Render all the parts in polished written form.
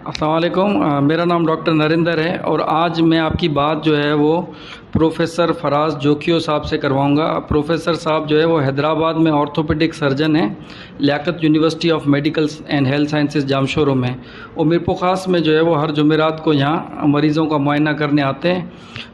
अस्सलाम वालेकुम। मेरा नाम डॉक्टर नरेंद्र है और आज मैं आपकी बात जो है वो प्रोफेसर फराज जोखियो साहब से करवाऊंगा। प्रोफेसर साहब जो है वो हैदराबाद में ऑर्थोपेडिक सर्जन हैं, Liaquat university of medical and health sciences Jamshoro में। और मीरपुर ख़ास में जो है वो हर जुमेरात को यहाँ मरीज़ों का मुआयना करने आते हैं।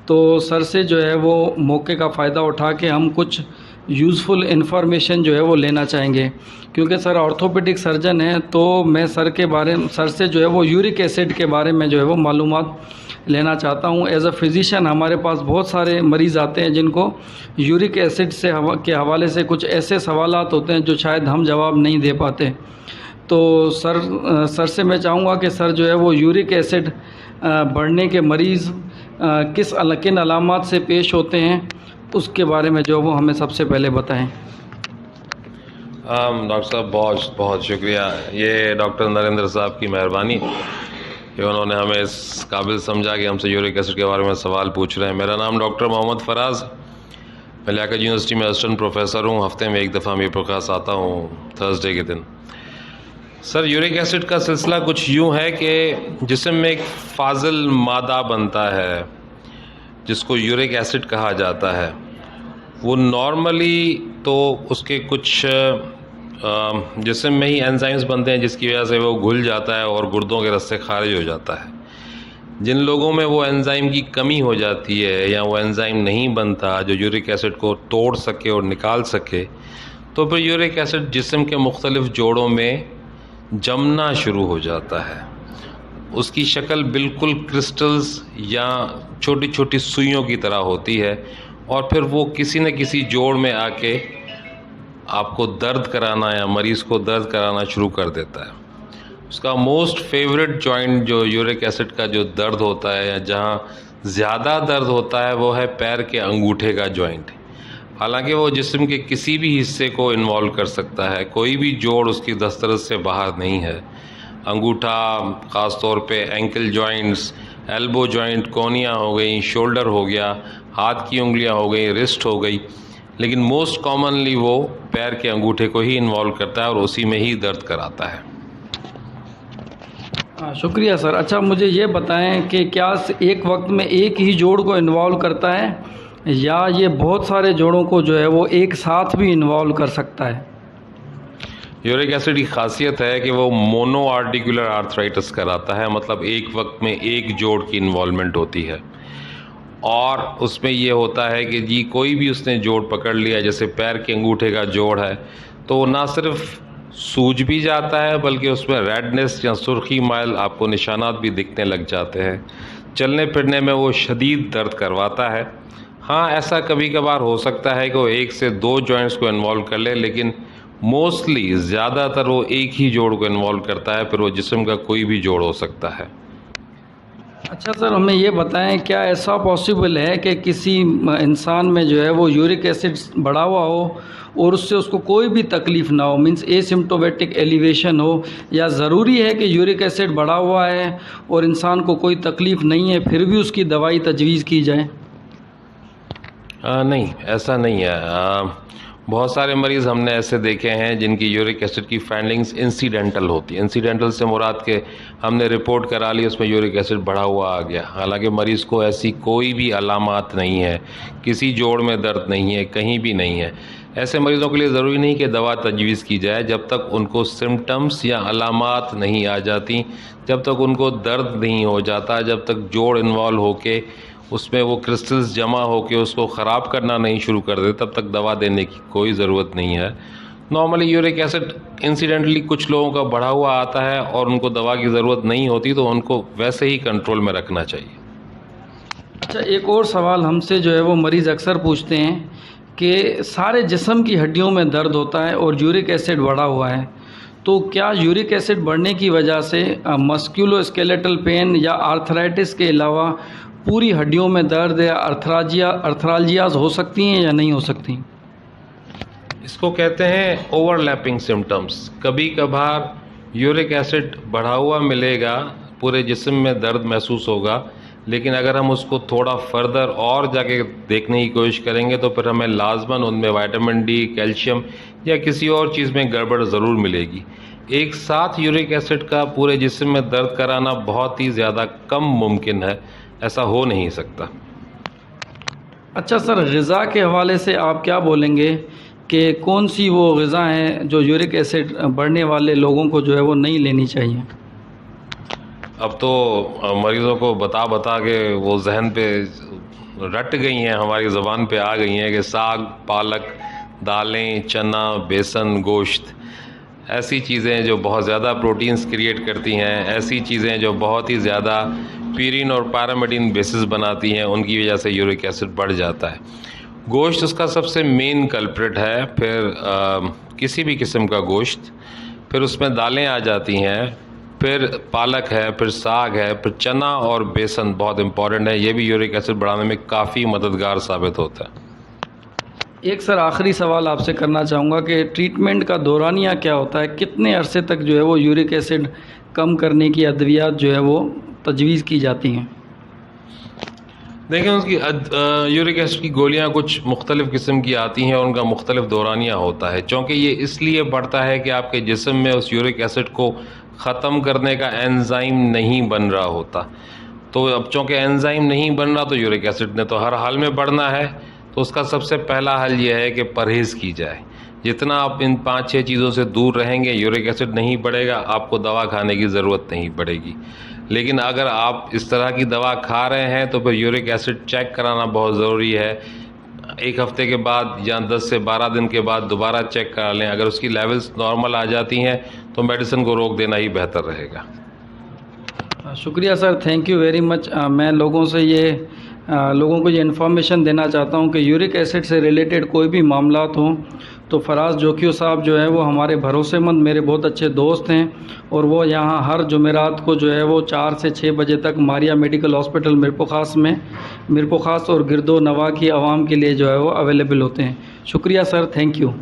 तो सर से जो है वो मौके का फ़ायदा उठा के हम कुछ यूज़फुल इन्फॉर्मेशन जो है वो लेना चाहेंगे, क्योंकि सर ऑर्थोपेडिक सर्जन है। तो मैं सर से जो है वो यूरिक एसिड के बारे में जो है वो मालूमात लेना चाहता हूँ। एज़ अ फिज़िशियन हमारे पास बहुत सारे मरीज़ आते हैं जिनको यूरिक एसिड के हवाले से कुछ ऐसे सवालात होते हैं जो शायद हम जवाब नहीं दे पाते। तो सर से मैं चाहूँगा कि सर जो है वो यूरिक एसिड बढ़ने के मरीज़ किन अलामात से पेश होते हैं, उसके बारे में जो वो हमें सबसे पहले बताएं। डॉक्टर साहब, बहुत बहुत शुक्रिया। ये डॉक्टर नरेंद्र साहब की मेहरबानी कि उन्होंने हमें इस काबिल समझा कि हमसे यूरिक एसिड के बारे में सवाल पूछ रहे हैं। मेरा नाम डॉक्टर मोहम्मद फराज, मैं लियाकत यूनिवर्सिटी में असिस्टेंट प्रोफेसर हूँ। हफ्ते में एक दफ़ा मीरपुर खास आता हूँ थर्सडे के दिन। सर, यूरिक एसिड का सिलसिला कुछ यूँ है कि जिस्म में एक फाजिल मादा बनता है जिसको यूरिक एसिड कहा जाता है। वो नॉर्मली तो उसके कुछ जिस्म में ही एंजाइम्स बनते हैं जिसकी वजह से वो घुल जाता है और गुर्दों के रस्ते खारिज हो जाता है। जिन लोगों में वो एंजाइम की कमी हो जाती है या वो एंजाइम नहीं बनता जो यूरिक एसिड को तोड़ सके और निकाल सके, तो फिर यूरिक एसिड जिस्म के मुख्तलिफ जोड़ों में जमना शुरू हो जाता है। उसकी शक्ल बिल्कुल क्रिस्टल्स या छोटी छोटी सुइयों की तरह होती है और फिर वो किसी न किसी जोड़ में आके आपको दर्द कराना या मरीज़ को दर्द कराना शुरू कर देता है। उसका मोस्ट फेवरेट जॉइंट जो यूरिक एसिड का जो दर्द होता है या जहाँ ज़्यादा दर्द होता है वो है पैर के अंगूठे का जॉइंट। हालांकि वो जिस्म के किसी भी हिस्से को इन्वॉल्व कर सकता है, कोई भी जोड़ उसकी दस्तरस से बाहर नहीं है। अंगूठा, ख़ास तौर पे एंकल जॉइंट्स, एल्बो जॉइंट, कोनिया हो गई, शोल्डर हो गया, हाथ की उंगलियां हो गई, रिस्ट हो गई, लेकिन मोस्ट कॉमनली वो पैर के अंगूठे को ही इन्वॉल्व करता है और उसी में ही दर्द कराता है। शुक्रिया सर। अच्छा, मुझे ये बताएं कि क्या एक वक्त में एक ही जोड़ को इन्वॉल्व करता है या ये बहुत सारे जोड़ों को जो है वो एक साथ भी इन्वॉल्व कर सकता है? यूरिक एसिड की खासियत है कि वो मोनो आर्टिकुलर आर्थराइटिस कराता है, मतलब एक वक्त में एक जोड़ की इन्वॉल्वमेंट होती है। और उसमें ये होता है कि जी कोई भी उसने जोड़ पकड़ लिया, जैसे पैर के अंगूठे का जोड़ है, तो ना सिर्फ सूज भी जाता है बल्कि उसमें रेडनेस या सुर्खी माइल आपको निशानात भी दिखने लग जाते हैं। चलने फिरने में वो शदीद दर्द करवाता है। हाँ, ऐसा कभी कभार हो सकता है कि वो एक से दो जॉइंट्स को इन्वॉल्व कर ले, लेकिन मोस्टली ज़्यादातर वो एक ही जोड़ को इन्वॉल्व करता है। फिर वो जिस्म का कोई भी जोड़ हो सकता है। अच्छा सर, हमें ये बताएं, क्या ऐसा पॉसिबल है कि किसी इंसान में जो है वो यूरिक एसिड बढ़ा हुआ हो और उससे उसको कोई भी तकलीफ़ ना हो, मींस एसिम्प्टोमेटिक एलिवेशन हो, या ज़रूरी है कि यूरिक एसिड बढ़ा हुआ है और इंसान को कोई तकलीफ़ नहीं है फिर भी उसकी दवाई तजवीज़ की जाए? नहीं, ऐसा नहीं है। बहुत सारे मरीज़ हमने ऐसे देखे हैं जिनकी यूरिक एसिड की फाइंडिंग्स इंसिडेंटल होती है। इंसिडेंटल से मुराद के हमने रिपोर्ट करा ली, उसमें यूरिक एसिड बढ़ा हुआ आ गया, हालांकि मरीज़ को ऐसी कोई भी अलामात नहीं है, किसी जोड़ में दर्द नहीं है, कहीं भी नहीं है। ऐसे मरीज़ों के लिए ज़रूरी नहीं कि दवा तजवीज़ की जाए जब तक उनको सिम्टम्स या अलामात नहीं आ जाती, जब तक उनको दर्द नहीं हो जाता, जब तक जोड़ इन्वॉल्व होके उसमें वो क्रिस्टल्स जमा होकर उसको ख़राब करना नहीं शुरू कर दे, तब तक दवा देने की कोई ज़रूरत नहीं है। नॉर्मली यूरिक एसिड इंसिडेंटली कुछ लोगों का बढ़ा हुआ आता है और उनको दवा की ज़रूरत नहीं होती, तो उनको वैसे ही कंट्रोल में रखना चाहिए। अच्छा, एक और सवाल हमसे जो है वो मरीज़ अक्सर पूछते हैं कि सारे जिस्म की हड्डियों में दर्द होता है और यूरिक एसिड बढ़ा हुआ है, तो क्या यूरिक एसिड बढ़ने की वजह से मस्कुलोस्केलेटल पेन या आर्थराइटिस के अलावा पूरी हड्डियों में दर्द या अर्थरालजियाज हो सकती हैं या नहीं हो सकती? इसको कहते हैं ओवरलैपिंग सिम्टम्स। कभी कभार यूरिक एसिड बढ़ा हुआ मिलेगा, पूरे जिस्म में दर्द महसूस होगा, लेकिन अगर हम उसको थोड़ा फर्दर और जाके देखने की कोशिश करेंगे तो फिर हमें लाजमन उनमें विटामिन डी, कैल्शियम या किसी और चीज़ में गड़बड़ ज़रूर मिलेगी। एक साथ यूरिक एसिड का पूरे जिस्म में दर्द कराना बहुत ही ज़्यादा कम मुमकिन है, ऐसा हो नहीं सकता। अच्छा सर, ग़िज़ा के हवाले से आप क्या बोलेंगे कि कौन सी वो ग़िज़ा हैं जो यूरिक एसिड बढ़ने वाले लोगों को जो है वो नहीं लेनी चाहिए? अब तो मरीज़ों को बता बता के वो जहन पे रट गई हैं, हमारी ज़बान पे आ गई हैं कि साग, पालक, दालें, चना, बेसन, गोश्त, ऐसी चीज़ें जो बहुत ज़्यादा प्रोटीन्स क्रिएट करती हैं, ऐसी चीज़ें जो बहुत ही ज़्यादा प्यूरिन और पैरामेडिन बेसिस बनाती हैं, उनकी वजह से यूरिक एसिड बढ़ जाता है। गोश्त उसका सबसे मेन कल्प्रिट है, फिर किसी भी किस्म का गोश्त, फिर उसमें दालें आ जाती हैं, फिर पालक है, फिर साग है, फिर चना और बेसन बहुत इम्पॉर्टेंट है। ये भी यूरिक एसिड बढ़ाने में काफ़ी मददगार साबित होता है। एक सर आखिरी सवाल आपसे करना चाहूँगा कि ट्रीटमेंट का दौरानिया क्या होता है? कितने अरसे तक जो है वो यूरिक एसिड कम करने की अद्वियात जो है वो तजवीज़ की जाती हैं? देखिए, उसकी यूरिक एसिड की गोलियां कुछ मुख्तलिफ़ किस्म की आती हैं और उनका मुख्तलिफ़ दौरानिया होता है, चूँकि ये इसलिए बढ़ता है कि आपके जिस्म में उस यूरिक एसिड को ख़त्म करने का एंजाइम नहीं बन रहा होता। तो अब चूँकि एंजाइम नहीं बन रहा, तो यूरिक एसिड ने तो हर हाल में बढ़ना है। तो उसका सबसे पहला हल ये है कि परहेज़ की जाए। जितना आप इन 5-6 चीज़ों से दूर रहेंगे, यूरिक एसिड नहीं बढ़ेगा, आपको दवा खाने की ज़रूरत नहीं पड़ेगी। लेकिन अगर आप इस तरह की दवा खा रहे हैं तो फिर यूरिक एसिड चेक कराना बहुत ज़रूरी है। 1 हफ़्ते के बाद या 10 से 12 दिन के बाद दोबारा चेक करा लें। अगर उसकी लेवल्स नॉर्मल आ जाती हैं तो मेडिसिन को रोक देना ही बेहतर रहेगा। शुक्रिया sir, thank you very much. मैं लोगों को ये इन्फॉर्मेशन देना चाहता हूँ कि यूरिक एसिड से रिलेटेड कोई भी मामलात हों तो फराज जोकियो साहब जो है वो हमारे भरोसेमंद, मेरे बहुत अच्छे दोस्त हैं और वो यहाँ हर जुमेरात को जो है वो 4 से 6 बजे तक मारिया मेडिकल हॉस्पिटल मीरपुर ख़ास और गिरदो नवा की आवाम के लिए जो है वो अवेलेबल होते हैं। शुक्रिया सर, थैंक यू।